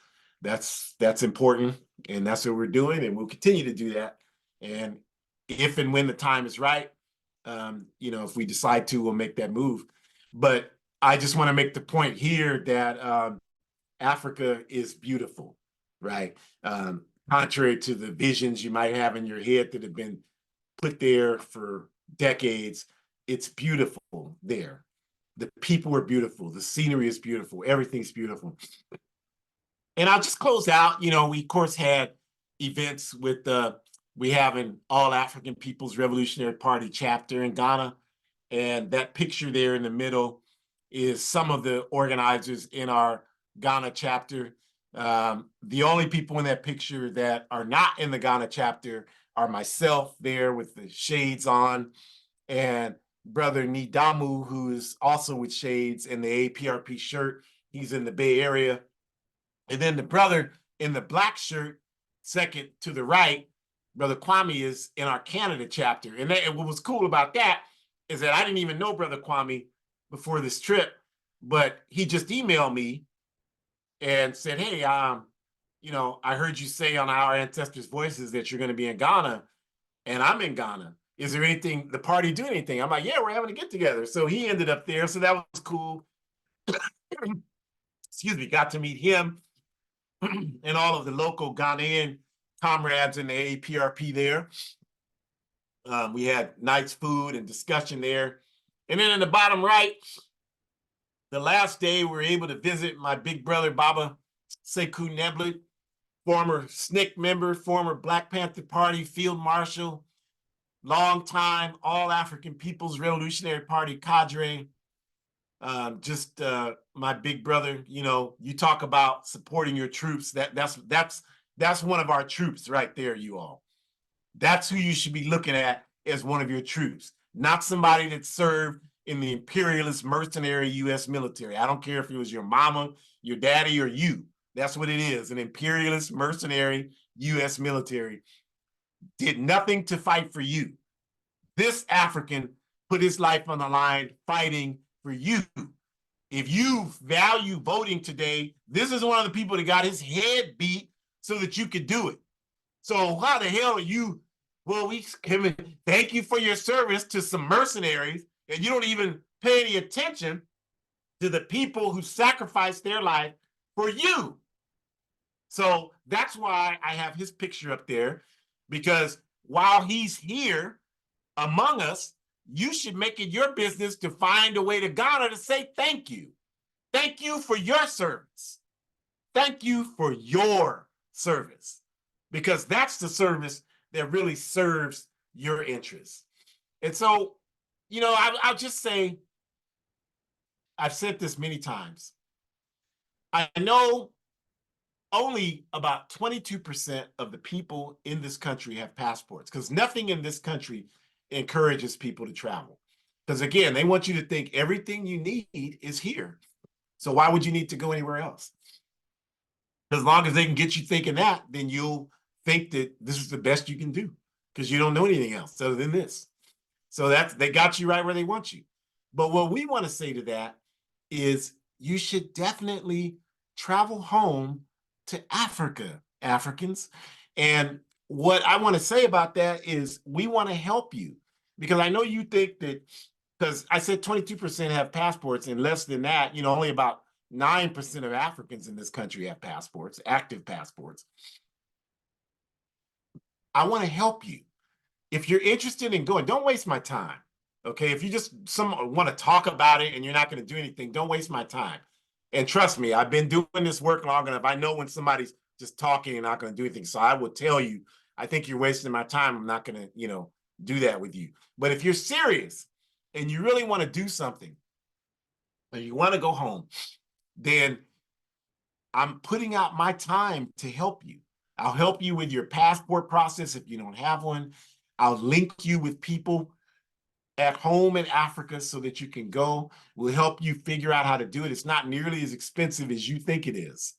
That's important. And that's what we're doing. And we'll continue to do that. And if and when the time is right, if we decide to, we'll make that move. But I just want to make the point here that Africa is beautiful, right? Contrary to the visions you might have in your head that have been put there for decades, it's beautiful there. The people are beautiful. The scenery is beautiful. Everything's beautiful. And I'll just close out. We, of course, had, events with we have an All African People's Revolutionary Party chapter in Ghana. And that picture there in the middle is some of the organizers in our Ghana chapter. The only people in that picture that are not in the Ghana chapter are myself there with the shades on, and brother Nidamu, who is also with shades and the A-APRP shirt. He's in the Bay Area. And then the brother in the black shirt, second to the right, brother Kwame, is in our Canada chapter. And what was cool about that is that I didn't even know brother Kwame before this trip, but he just emailed me and said, hey, you know, I heard you say on our Ancestors Voices that you're going to be in Ghana, and I'm in Ghana. Is there anything, the party do anything? I'm like, yeah, we're having a get together. So he ended up there. So that was cool. Excuse me, got to meet him and all of the local Ghanaian comrades in the A-APRP there. We had nice food and discussion there. And then in the bottom right, the last day we were able to visit my big brother, Baba Sekou Neblet, former SNCC member, former Black Panther Party field marshal, longtime All African People's Revolutionary Party cadre. My big brother. You know, you talk about supporting your troops. That's one of our troops right there, you all. That's who you should be looking at as one of your troops, not somebody that served in the imperialist mercenary U.S. military. I don't care if it was your mama, your daddy, or you. That's what it is, an imperialist mercenary U.S. military. Did nothing to fight for you. This African put his life on the line fighting for you. If you value voting today, this is one of the people that got his head beat so that you could do it. So how the hell are you? Well, thank you for your service to some mercenaries, and you don't even pay any attention to the people who sacrificed their life for you. So that's why I have his picture up there, because while he's here among us, you should make it your business to find a way to Ghana to say thank you. Thank you for your service. Thank you for your service, because that's the service that really serves your interests. And so, you know, I'll just say, I've said this many times. I know only about 22% of the people in this country have passports, because nothing in this country encourages people to travel. Because again, they want you to think everything you need is here. So why would you need to go anywhere else? As long as they can get you thinking that, then you'll think that this is the best you can do, because you don't know anything else other than this. So they got you right where they want you. But what we want to say to that is you should definitely travel home to Africa, Africans. And what I want to say about that is we want to help you, because I know you think that, because I said 22% have passports, and less than that, you know, only about 9% of Africans in this country have passports, active passports. I want to help you. If you're interested in going, don't waste my time. Okay, if you just want to talk about it and you're not going to do anything, don't waste my time. And trust me, I've been doing this work long enough. I know when somebody's just talking and not going to do anything. So I will tell you, I think you're wasting my time. I'm not going to, you know, do that with you. But if you're serious and you really want to do something and you want to go home, then I'm putting out my time to help you. I'll help you with your passport process if you don't have one. I'll link you with people at home in Africa so that you can go. We'll help you figure out how to do it. It's not nearly as expensive as you think it is,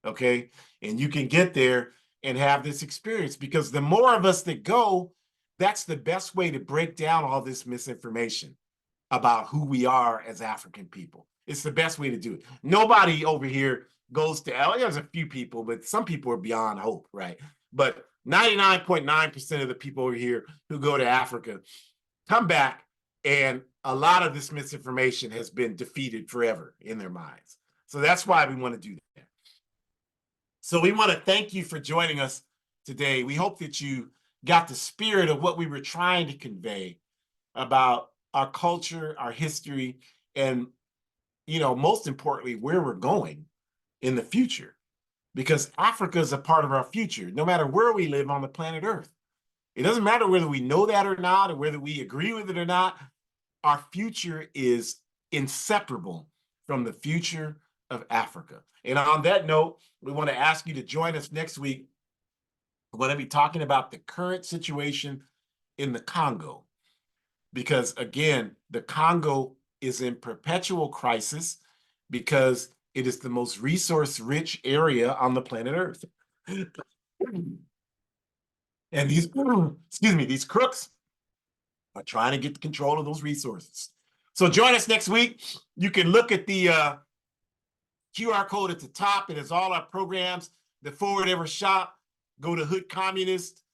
okay? And you can get there and have this experience, because the more of us that go, that's the best way to break down all this misinformation about who we are as African people. It's the best way to do it. Nobody over here goes to, there's a few people, but some people are beyond hope, right? But 99.9% of the people over here who go to Africa come back, and a lot of this misinformation has been defeated forever in their minds. So that's why we want to do that. So we want to thank you for joining us today. We hope that you got the spirit of what we were trying to convey about our culture, our history, and, you know, most importantly, where we're going in the future. because Africa is a part of our future, no matter where we live on the planet Earth. It doesn't matter whether we know that or not, or whether we agree with it or not. Our future is inseparable from the future of Africa. And on that note, we want to ask you to join us next week. We're going to be talking about the current situation in the Congo, because again, the Congo is in perpetual crisis because it is the most resource-rich area on the planet Earth. And these, excuse me, these crooks are trying to get control of those resources. So join us next week. You can look at the QR code at the top. It has all our programs. The Forward Ever Shop. Go to Hood Communist.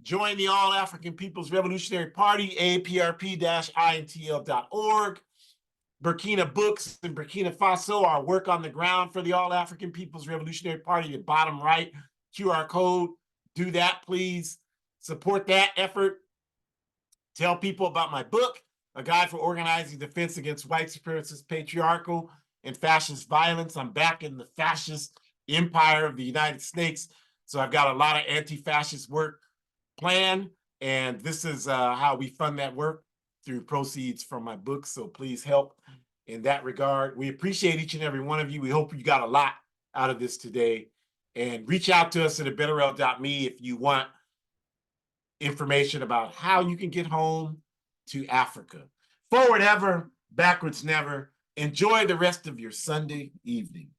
Join the All African People's Revolutionary Party, AAPRP-intl.org. Burkina Books in Burkina Faso, our work on the ground for the All African People's Revolutionary Party, the bottom right QR code. Do that, please. Support that effort. Tell people about my book, A Guide for Organizing Defense Against White Supremacist, Patriarchal, and Fascist Violence. I'm back in the fascist empire of the United States, so I've got a lot of anti-fascist work planned, and this is how we fund that work, through proceeds from my book, so please help in that regard. We appreciate each and every one of you. We hope you got a lot out of this today, and reach out to us at abetterrel.me if you want information about how you can get home to Africa. Forward ever, backwards never. Enjoy the rest of your Sunday evening.